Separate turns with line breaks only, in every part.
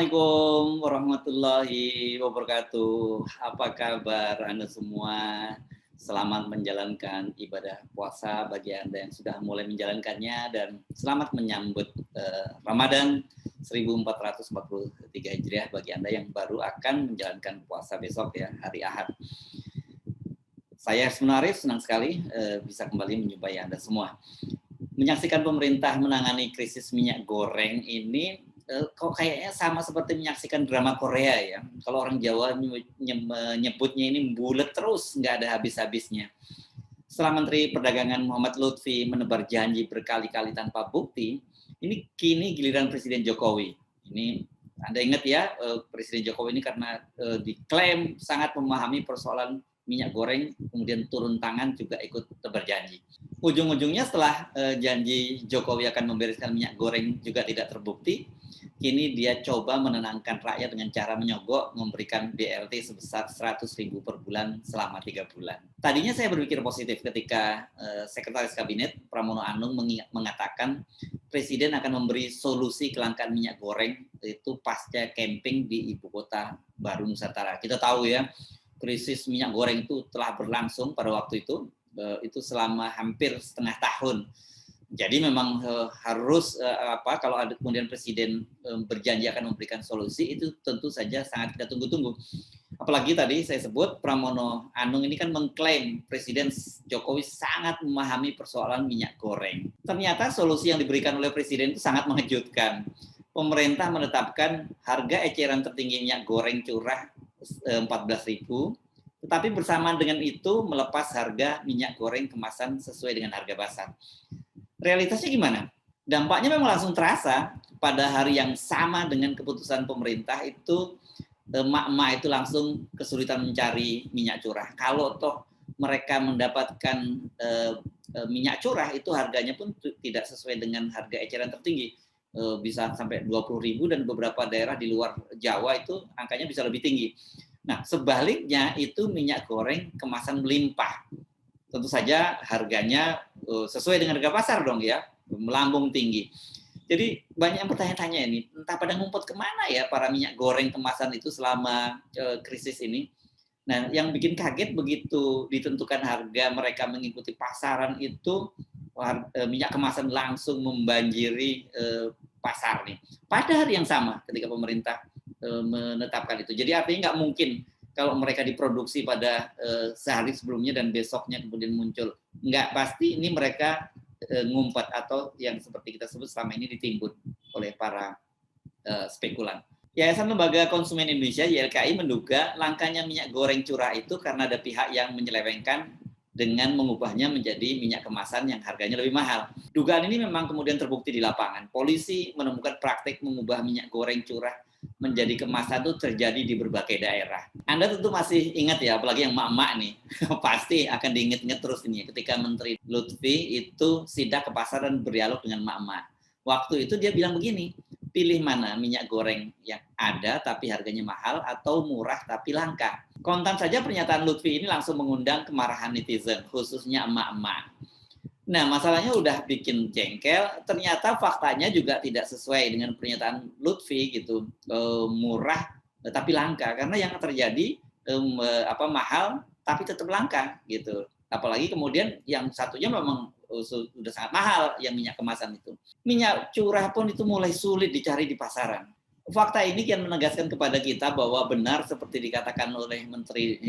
Assalamualaikum warahmatullahi wabarakatuh. Apa kabar Anda semua? Selamat menjalankan ibadah puasa bagi Anda yang sudah mulai menjalankannya dan selamat menyambut Ramadan 1443 Hijriah bagi Anda yang baru akan menjalankan puasa besok ya, hari Ahad. Saya sebenarnya senang sekali bisa kembali menjumpai Anda semua. Menyaksikan pemerintah menangani krisis minyak goreng ini kok kayaknya sama seperti menyaksikan drama Korea ya. Kalau orang Jawa menyebutnya ini bulet terus, nggak ada habis-habisnya. Setelah Menteri Perdagangan Muhammad Lutfi menebar janji berkali-kali tanpa bukti, ini kini giliran Presiden Jokowi. Ini Anda ingat ya, Presiden Jokowi ini karena diklaim sangat memahami persoalan minyak goreng, kemudian turun tangan juga ikut berjanji. Ujung-ujungnya setelah janji Jokowi akan membereskan minyak goreng juga tidak terbukti, kini dia coba menenangkan rakyat dengan cara menyogok memberikan BLT sebesar 100.000 per bulan selama 3 bulan. Tadinya saya berpikir positif ketika Sekretaris Kabinet Pramono Anung mengatakan Presiden akan memberi solusi kelangkaan minyak goreng itu pasca camping di ibu kota baru Nusantara. Kita tahu ya, krisis minyak goreng itu telah berlangsung pada waktu itu selama hampir setengah tahun. Jadi memang harus kalau ada kemudian Presiden berjanji akan memberikan solusi, itu tentu saja sangat kita tunggu-tunggu. Apalagi tadi saya sebut Pramono Anung ini kan mengklaim Presiden Jokowi sangat memahami persoalan minyak goreng. Ternyata solusi yang diberikan oleh Presiden itu sangat mengejutkan. Pemerintah menetapkan harga eceran tertinggi minyak goreng curah 14.000, tetapi bersamaan dengan itu melepas harga minyak goreng kemasan sesuai dengan harga pasar. Realitasnya gimana? Dampaknya memang langsung terasa. Pada hari yang sama dengan keputusan pemerintah itu, emak-emak itu langsung kesulitan mencari minyak curah. Kalau toh mereka mendapatkan minyak curah, itu harganya pun tidak sesuai dengan harga eceran tertinggi. Bisa sampai 20.000 dan beberapa daerah di luar Jawa itu angkanya bisa lebih tinggi. Nah, sebaliknya itu minyak goreng kemasan melimpah. Tentu saja harganya sesuai dengan harga pasar dong ya, melambung tinggi. Jadi banyak yang bertanya-tanya ini, entah pada ngumpet kemana ya para minyak goreng kemasan itu selama krisis ini. Nah, yang bikin kaget begitu ditentukan harga mereka mengikuti pasaran itu, minyak kemasan langsung membanjiri pasar nih. Pada hari yang sama ketika pemerintah menetapkan itu. Jadi artinya nggak mungkin kalau mereka diproduksi pada sehari sebelumnya dan besoknya kemudian muncul. Nggak pasti ini mereka ngumpet atau yang seperti kita sebut selama ini ditimbun oleh para spekulan. Yayasan Lembaga Konsumen Indonesia YLKI menduga langkanya minyak goreng curah itu karena ada pihak yang menyelewengkan dengan mengubahnya menjadi minyak kemasan yang harganya lebih mahal. Dugaan ini memang kemudian terbukti di lapangan. Polisi menemukan praktik mengubah minyak goreng curah menjadi kemasan itu terjadi di berbagai daerah. Anda tentu masih ingat ya, apalagi yang emak-emak nih, pasti akan diingat-ingat terus ini ketika Menteri Lutfi itu sidak ke pasar dan berdialog dengan emak-emak. Waktu itu dia bilang begini, pilih mana minyak goreng yang ada tapi harganya mahal atau murah tapi langka. Kontan saja pernyataan Lutfi ini langsung mengundang kemarahan netizen, khususnya emak-emak. Nah, masalahnya udah bikin jengkel, ternyata faktanya juga tidak sesuai dengan pernyataan Lutfi gitu, murah tapi langka, karena yang terjadi mahal tapi tetap langka gitu. Apalagi kemudian yang satunya memang sudah sangat mahal, yang minyak kemasan itu. Minyak curah pun itu mulai sulit dicari di pasaran. Fakta ini kian menegaskan kepada kita bahwa benar seperti dikatakan oleh Menteri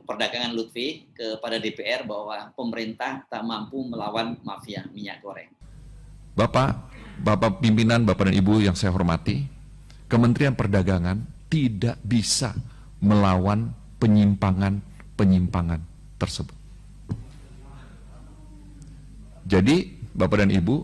Perdagangan Lutfi kepada DPR bahwa pemerintah tak mampu melawan mafia minyak goreng.
Bapak pimpinan, Bapak dan Ibu yang saya hormati, Kementerian Perdagangan tidak bisa melawan penyimpangan tersebut. Jadi Bapak dan Ibu,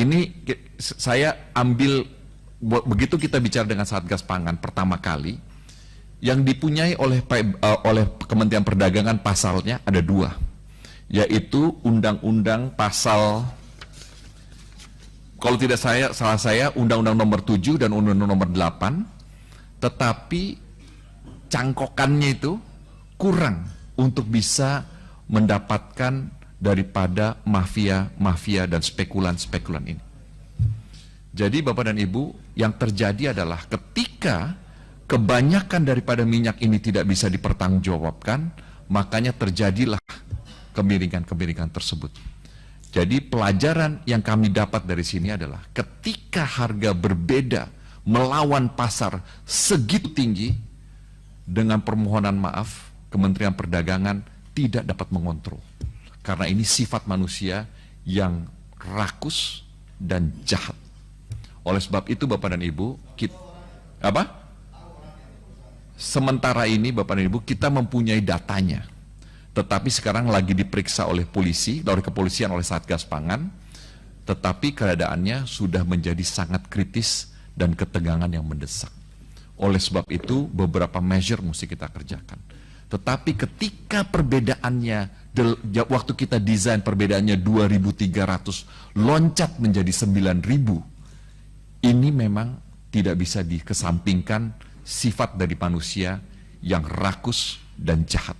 ini saya ambil, begitu kita bicara dengan Satgas Pangan pertama kali, yang dipunyai oleh Kementerian Perdagangan pasalnya ada 2, yaitu Undang-Undang pasal, kalau tidak salah saya, Undang-Undang nomor 7 dan Undang-Undang nomor 8, tetapi cangkokannya itu kurang untuk bisa mendapatkan daripada mafia dan spekulan ini. Jadi Bapak dan Ibu, yang terjadi adalah ketika kebanyakan daripada minyak ini tidak bisa dipertanggungjawabkan, makanya terjadilah kemiringan-kemiringan tersebut. Jadi pelajaran yang kami dapat dari sini adalah ketika harga berbeda melawan pasar segitu tinggi, dengan permohonan maaf, Kementerian Perdagangan tidak dapat mengontrol. Karena ini sifat manusia yang rakus dan jahat. Oleh sebab itu Bapak dan Ibu, sementara ini Bapak dan Ibu, kita mempunyai datanya. Tetapi sekarang lagi diperiksa oleh polisi, oleh kepolisian, oleh Satgas Pangan. Tetapi keadaannya sudah menjadi sangat kritis dan ketegangan yang mendesak. Oleh sebab itu beberapa measure mesti kita kerjakan. Tetapi ketika perbedaannya, waktu kita desain perbedaannya 2.300 loncat menjadi 9.000, ini memang tidak bisa dikesampingkan sifat dari manusia yang rakus dan jahat.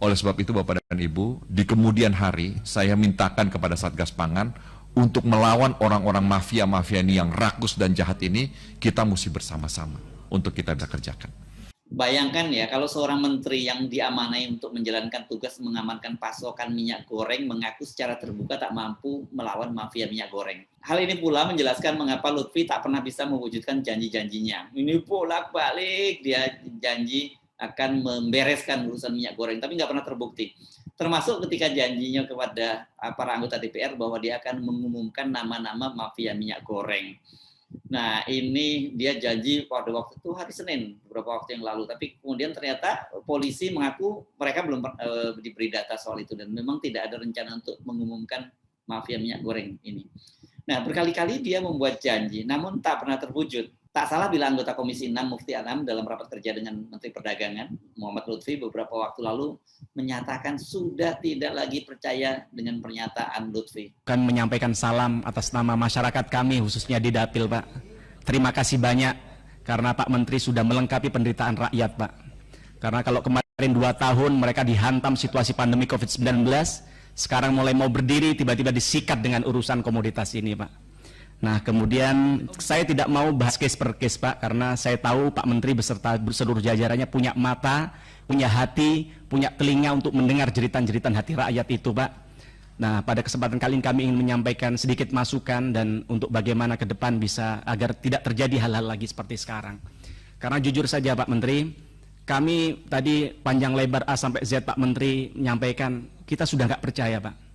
Oleh sebab itu Bapak dan Ibu, di kemudian hari saya mintakan kepada Satgas Pangan untuk melawan orang-orang mafia-mafia ini yang rakus dan jahat ini, kita mesti bersama-sama untuk kita bisa kerjakan.
Bayangkan ya, kalau seorang menteri yang diamanai untuk menjalankan tugas mengamankan pasokan minyak goreng mengaku secara terbuka tak mampu melawan mafia minyak goreng. Hal ini pula menjelaskan mengapa Lutfi tak pernah bisa mewujudkan janji-janjinya. Ini bolak-balik dia janji akan membereskan urusan minyak goreng, tapi nggak pernah terbukti. Termasuk ketika janjinya kepada para anggota DPR bahwa dia akan mengumumkan nama-nama mafia minyak goreng. Nah, ini dia janji pada waktu itu hari Senin, beberapa waktu yang lalu. Tapi kemudian ternyata polisi mengaku mereka belum diberi data soal itu dan memang tidak ada rencana untuk mengumumkan mafia minyak goreng ini. Nah, berkali-kali dia membuat janji, namun tak pernah terwujud. Tak salah bila anggota Komisi 6 Mufti Anam dalam rapat kerja dengan Menteri Perdagangan Muhammad Lutfi beberapa waktu lalu menyatakan sudah tidak lagi percaya dengan pernyataan Lutfi.
Kan menyampaikan salam atas nama masyarakat kami khususnya di Dapil, Pak. Terima kasih banyak karena Pak Menteri sudah melengkapi penderitaan rakyat, Pak. Karena kalau kemarin 2 tahun mereka dihantam situasi pandemi COVID-19, sekarang mulai mau berdiri tiba-tiba disikat dengan urusan komoditas ini, Pak. Nah, kemudian saya tidak mau bahas case per case, Pak, karena saya tahu Pak Menteri beserta seluruh jajarannya punya mata, punya hati, punya telinga untuk mendengar jeritan-jeritan hati rakyat itu, Pak. Nah, pada kesempatan kali ini kami ingin menyampaikan sedikit masukan dan untuk bagaimana ke depan bisa agar tidak terjadi hal-hal lagi seperti sekarang. Karena jujur saja Pak Menteri, kami tadi panjang lebar A sampai Z Pak Menteri menyampaikan kita sudah nggak percaya, Pak.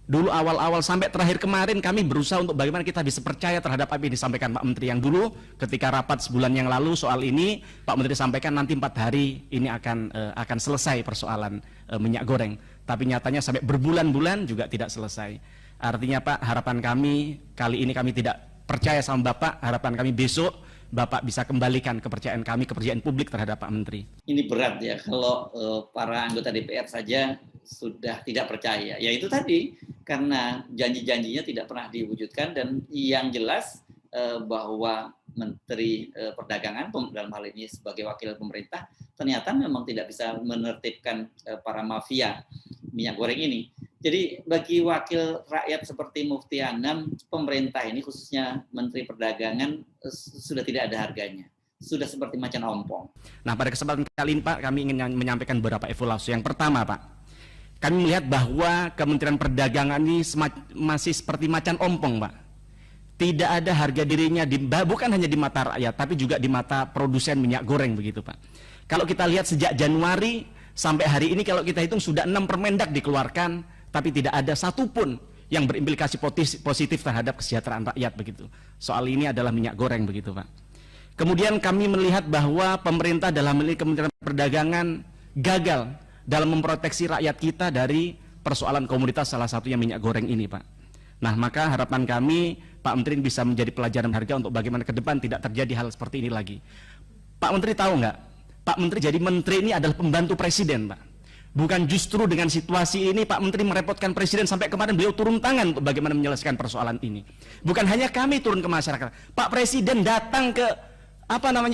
Dulu awal-awal sampai terakhir kemarin kami berusaha untuk bagaimana kita bisa percaya terhadap apa yang disampaikan Pak Menteri yang dulu ketika rapat sebulan yang lalu soal ini Pak Menteri sampaikan nanti 4 hari ini akan selesai persoalan minyak goreng, tapi nyatanya sampai berbulan-bulan juga tidak selesai. Artinya Pak, harapan kami kali ini kami tidak percaya sama Bapak, harapan kami besok Bapak bisa kembalikan kepercayaan kami, kepercayaan publik terhadap Pak Menteri.
Ini berat ya kalau para anggota DPR saja sudah tidak percaya. Ya itu tadi, karena janji-janjinya tidak pernah diwujudkan dan yang jelas bahwa Menteri Perdagangan dalam hal ini sebagai wakil pemerintah ternyata memang tidak bisa menertibkan para mafia minyak goreng ini. Jadi bagi wakil rakyat seperti Mufti Anam, pemerintah ini khususnya Menteri Perdagangan sudah tidak ada harganya. Sudah seperti macan ompong.
Nah, pada kesempatan kali ini Pak, kami ingin menyampaikan beberapa evaluasi. Yang pertama Pak, kami melihat bahwa Kementerian Perdagangan ini masih seperti macan ompong, Pak. Tidak ada harga dirinya, bukan hanya di mata rakyat, tapi juga di mata produsen minyak goreng begitu, Pak. Kalau kita lihat sejak Januari sampai hari ini, kalau kita hitung sudah 6 permendak dikeluarkan, tapi tidak ada satupun yang berimplikasi positif terhadap kesejahteraan rakyat begitu. Soal ini adalah minyak goreng begitu, Pak. Kemudian kami melihat bahwa pemerintah dalam hal ini Kementerian Perdagangan gagal dalam memproteksi rakyat kita dari persoalan komoditas salah satunya minyak goreng ini, Pak. Nah, maka harapan kami Pak Menteri bisa menjadi pelajaran harga untuk bagaimana ke depan tidak terjadi hal seperti ini lagi. Pak Menteri tahu nggak? Pak Menteri jadi menteri ini adalah pembantu presiden, Pak. Bukan justru dengan situasi ini Pak Menteri merepotkan presiden sampai kemarin beliau turun tangan untuk bagaimana menyelesaikan persoalan ini. Bukan hanya kami turun ke masyarakat. Pak Presiden datang ke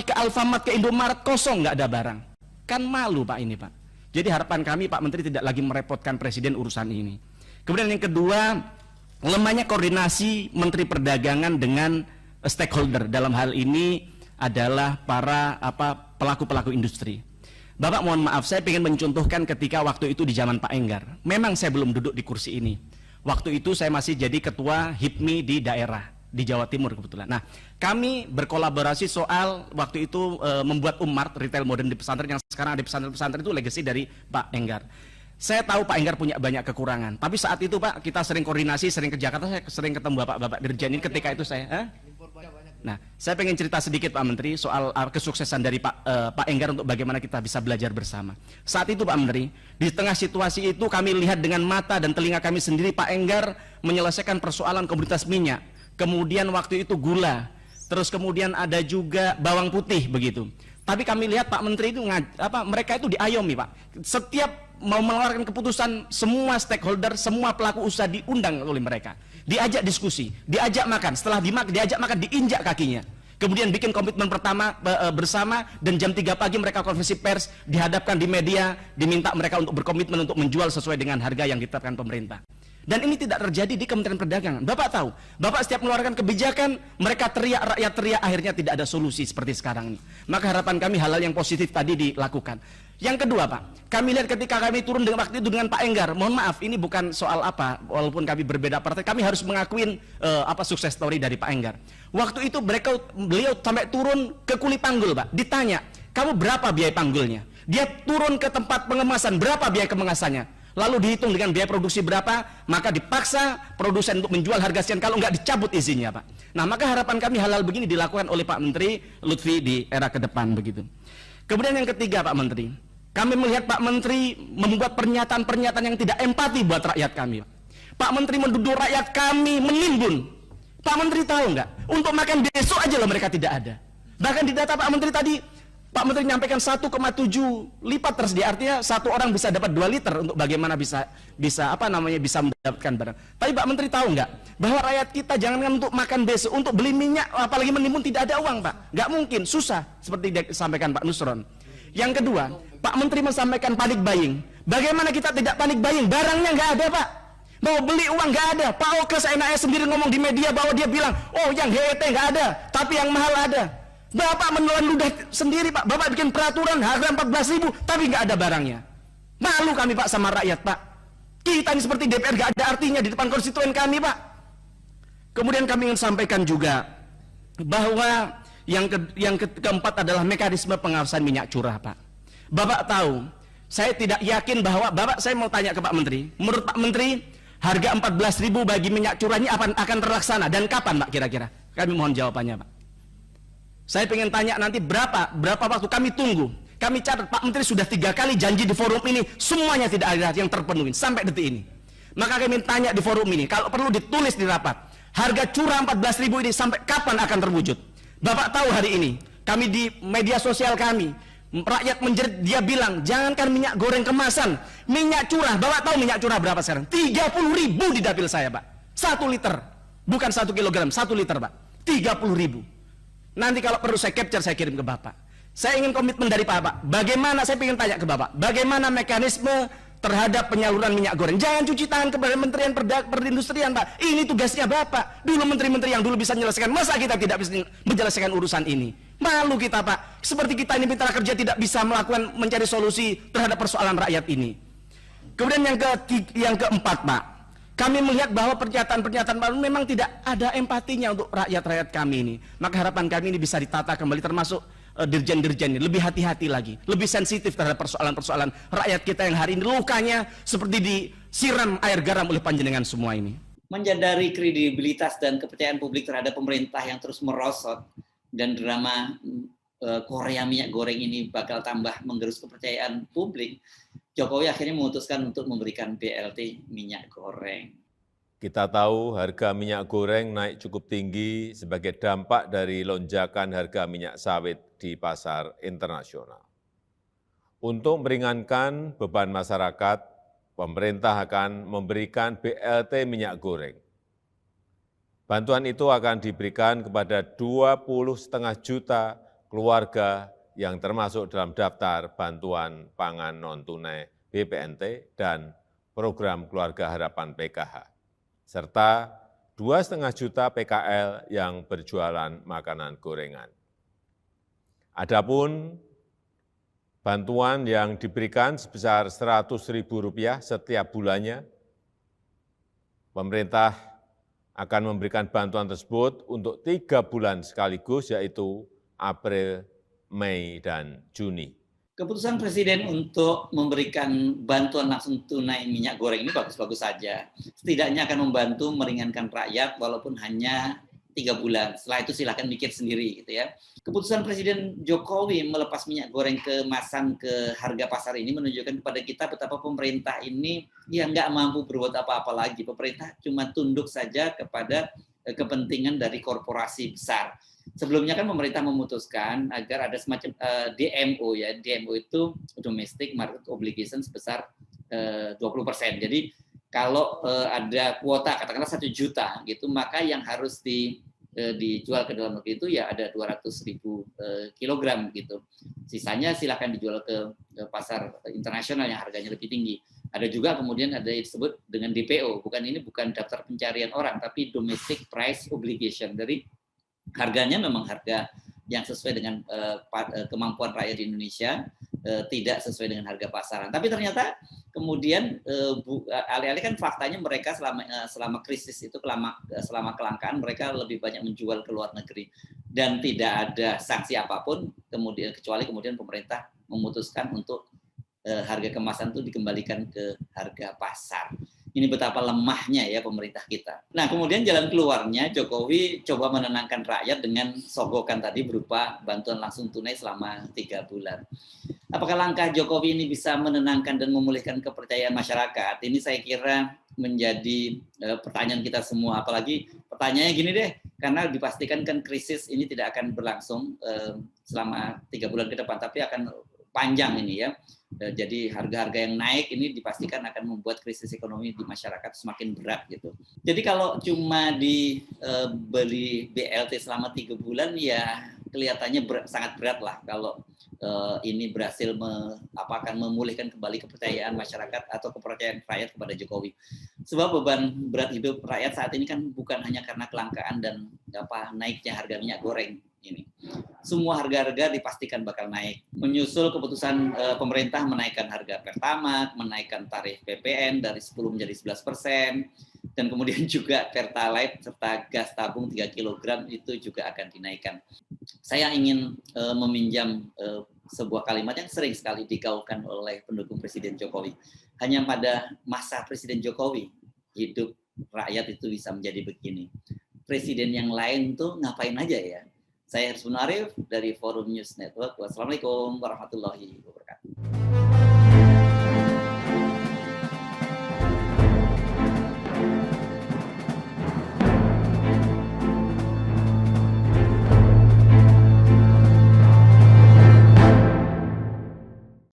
ke Alfamart, ke Indomaret, kosong nggak ada barang. Kan malu Pak ini, Pak. Jadi harapan kami Pak Menteri tidak lagi merepotkan presiden urusan ini. Kemudian yang kedua, lemahnya koordinasi Menteri Perdagangan dengan stakeholder, dalam hal ini adalah para pelaku-pelaku industri. Bapak mohon maaf, saya ingin mencontohkan ketika waktu itu di zaman Pak Enggar. Memang saya belum duduk di kursi ini. Waktu itu saya masih jadi ketua HIPMI di daerah, di Jawa Timur kebetulan. Nah, kami berkolaborasi soal waktu itu membuat Ummart, retail modern di pesantren, yang sekarang ada pesantren-pesantren itu legacy dari Pak Enggar. Saya tahu Pak Enggar punya banyak kekurangan, tapi saat itu Pak, kita sering koordinasi, sering ke Jakarta, saya sering ketemu Bapak-Bapak Dirjen ini ketika itu saya. Nah, saya pengen cerita sedikit Pak Menteri soal kesuksesan dari Pak Enggar untuk bagaimana kita bisa belajar bersama. Saat itu Pak Menteri, di tengah situasi itu kami lihat dengan mata dan telinga kami sendiri Pak Enggar menyelesaikan persoalan komoditas minyak, kemudian waktu itu gula, terus kemudian ada juga bawang putih begitu. Tapi kami lihat Pak Menteri itu mereka itu diayomi Pak. Setiap mau mengeluarkan keputusan, semua stakeholder, semua pelaku usaha diundang oleh mereka. Diajak diskusi, diajak makan, setelah diajak makan diinjak kakinya. Kemudian bikin komitmen pertama bersama, dan jam 3 pagi mereka konferensi pers, dihadapkan di media, diminta mereka untuk berkomitmen untuk menjual sesuai dengan harga yang ditetapkan pemerintah. Dan ini tidak terjadi di Kementerian Perdagangan. Bapak tahu, Bapak setiap mengeluarkan kebijakan, mereka teriak, rakyat teriak, akhirnya tidak ada solusi seperti sekarang ini. Maka harapan kami hal-hal yang positif tadi dilakukan. Yang kedua Pak, kami lihat ketika kami turun dengan waktu itu dengan Pak Enggar, mohon maaf, ini bukan soal walaupun kami berbeda partai, kami harus mengakuin sukses story dari Pak Enggar. Waktu itu beliau sampai turun ke kuli panggul Pak, ditanya, kamu berapa biaya panggulnya? Dia turun ke tempat pengemasan, berapa biaya kemasannya? Lalu dihitung dengan biaya produksi berapa, maka dipaksa produsen untuk menjual harga sekian, kalau nggak dicabut izinnya Pak. Nah, maka harapan kami hal-hal begini dilakukan oleh Pak Menteri Lutfi di era ke depan begitu. Kemudian yang ketiga Pak Menteri, kami melihat Pak Menteri membuat pernyataan-pernyataan yang tidak empati buat rakyat kami. Pak Menteri menduduk rakyat kami menimbun. Pak Menteri tahu nggak? Untuk makan besok aja loh mereka tidak ada. Bahkan di data Pak Menteri tadi, Pak Menteri menyampaikan 1,7 lipat tersedia, artinya satu orang bisa dapat 2 liter untuk bagaimana bisa mendapatkan barang. Tapi Pak Menteri tahu nggak bahwa rakyat kita jangankan untuk makan besok, untuk beli minyak apalagi menimbun tidak ada uang Pak, nggak mungkin, susah seperti disampaikan Pak Nusron. Yang kedua, Pak Menteri menyampaikan panic buying. Bagaimana kita tidak panic buying? Barangnya nggak ada Pak. Mau beli uang nggak ada. Pak Oke seenaknya sendiri ngomong di media bahwa dia bilang, oh yang HET nggak ada, tapi yang mahal ada. Bapak menelan ludah sendiri Pak, Bapak bikin peraturan harga 14.000 tapi nggak ada barangnya. Malu kami Pak sama rakyat Pak. Kita ini seperti DPR nggak ada artinya di depan konstituen kami Pak. Kemudian kami ingin sampaikan juga bahwa yang keempat adalah mekanisme pengawasan minyak curah Pak. Bapak tahu, saya tidak yakin bahwa saya mau tanya ke Pak Menteri, menurut Pak Menteri harga 14.000 bagi minyak curah ini akan terlaksana dan kapan Pak kira-kira? Kami mohon jawabannya Pak. Saya pengen tanya nanti berapa waktu, kami tunggu. Kami catat Pak Menteri sudah 3 kali janji di forum ini, semuanya tidak ada yang terpenuhi sampai detik ini. Maka kami tanya di forum ini, kalau perlu ditulis di rapat, harga curah 14.000 ini sampai kapan akan terwujud? Bapak tahu hari ini, kami di media sosial kami, rakyat menjerit, dia bilang, jangankan minyak goreng kemasan, minyak curah, Bapak tahu minyak curah berapa sekarang? 30.000 di dapil saya Pak, 1 liter, bukan 1 kilogram, 1 liter Pak, 30.000. Nanti kalau perlu saya capture, saya kirim ke Bapak. Saya ingin komitmen dari Bapak. Bagaimana, saya ingin tanya ke Bapak, bagaimana mekanisme terhadap penyaluran minyak goreng? Jangan cuci tangan kepada Kementerian Perindustrian Pak. Ini tugasnya Bapak. Dulu menteri-menteri yang dulu bisa menyelesaikan, masa kita tidak bisa menyelesaikan urusan ini? Malu kita Pak. Seperti kita ini mitra kerja tidak bisa mencari solusi terhadap persoalan rakyat ini. Kemudian yang keempat Pak, kami melihat bahwa pernyataan-pernyataan baru memang tidak ada empatinya untuk rakyat-rakyat kami ini. Maka harapan kami ini bisa ditata kembali, termasuk dirjen-dirjen ini lebih hati-hati lagi, lebih sensitif terhadap persoalan-persoalan rakyat kita yang hari ini lukanya seperti disiram air garam oleh panjenengan semua ini.
Menjadari kredibilitas dan kepercayaan publik terhadap pemerintah yang terus merosot, dan drama Korea minyak goreng ini bakal tambah menggerus kepercayaan publik, Jokowi akhirnya memutuskan untuk memberikan BLT minyak goreng.
Kita tahu harga minyak goreng naik cukup tinggi sebagai dampak dari lonjakan harga minyak sawit di pasar internasional. Untuk meringankan beban masyarakat, pemerintah akan memberikan BLT minyak goreng. Bantuan itu akan diberikan kepada 20,5 juta keluarga yang termasuk dalam daftar bantuan pangan non-tunai BPNT dan program Keluarga Harapan PKH. serta 2,5 juta PKL yang berjualan makanan gorengan. Adapun bantuan yang diberikan sebesar Rp100.000 setiap bulannya, pemerintah akan memberikan bantuan tersebut untuk 3 bulan sekaligus, yaitu April, Mei, dan Juni.
Keputusan Presiden untuk memberikan bantuan langsung tunai minyak goreng ini bagus-bagus saja. Setidaknya akan membantu meringankan rakyat walaupun hanya 3 bulan. Setelah itu silakan mikir sendiri gitu ya. Keputusan Presiden Jokowi melepas minyak goreng kemasan ke harga pasar ini menunjukkan kepada kita betapa pemerintah ini ya nggak mampu berbuat apa-apa lagi. Pemerintah cuma tunduk saja kepada kepentingan dari korporasi besar. Sebelumnya kan pemerintah memutuskan agar ada semacam DMO ya. DMO itu Domestic Market Obligation sebesar 20%. Jadi kalau ada kuota katakanlah 1 juta gitu, maka yang harus dijual ke dalam negeri itu ya ada 200.000 kilogram gitu. Sisanya silakan dijual ke pasar internasional yang harganya lebih tinggi. Ada juga kemudian ada yang disebut dengan DPO. Ini bukan daftar pencarian orang, tapi Domestic Price Obligation. Jadi harganya memang harga yang sesuai dengan kemampuan rakyat di Indonesia, tidak sesuai dengan harga pasaran. Tapi ternyata kemudian alih-alih kan faktanya mereka selama krisis itu, selama kelangkaan mereka lebih banyak menjual ke luar negeri dan tidak ada sanksi apapun, kecuali kemudian pemerintah memutuskan untuk harga kemasan itu dikembalikan ke harga pasar. Ini betapa lemahnya ya pemerintah kita. Nah, kemudian jalan keluarnya Jokowi coba menenangkan rakyat dengan sogokan tadi berupa bantuan langsung tunai selama 3 bulan. Apakah langkah Jokowi ini bisa menenangkan dan memulihkan kepercayaan masyarakat? Ini saya kira menjadi pertanyaan kita semua. Apalagi pertanyaannya gini deh, karena dipastikan kan krisis ini tidak akan berlangsung selama 3 bulan ke depan, tapi akan panjang ini ya. Jadi harga-harga yang naik ini dipastikan akan membuat krisis ekonomi di masyarakat semakin berat gitu. Jadi kalau cuma dibeli BLT selama 3 bulan ya kelihatannya sangat berat lah kalau ini berhasil akan memulihkan kembali kepercayaan masyarakat atau kepercayaan rakyat kepada Jokowi. Sebab beban berat hidup rakyat saat ini kan bukan hanya karena kelangkaan dan naiknya harga minyak goreng ini. Semua harga-harga dipastikan bakal naik. Menyusul keputusan pemerintah menaikkan harga Pertamax, menaikkan tarif PPN dari 10 menjadi 11%, dan kemudian juga Pertalite serta gas tabung 3 kg itu juga akan dinaikkan. Saya ingin meminjam sebuah kalimat yang sering sekali digaulkan oleh pendukung Presiden Jokowi. Hanya pada masa Presiden Jokowi hidup rakyat itu bisa menjadi begini. Presiden yang lain tuh ngapain aja ya? Saya Arif dari Forum News Network. Wassalamualaikum warahmatullahi wabarakatuh.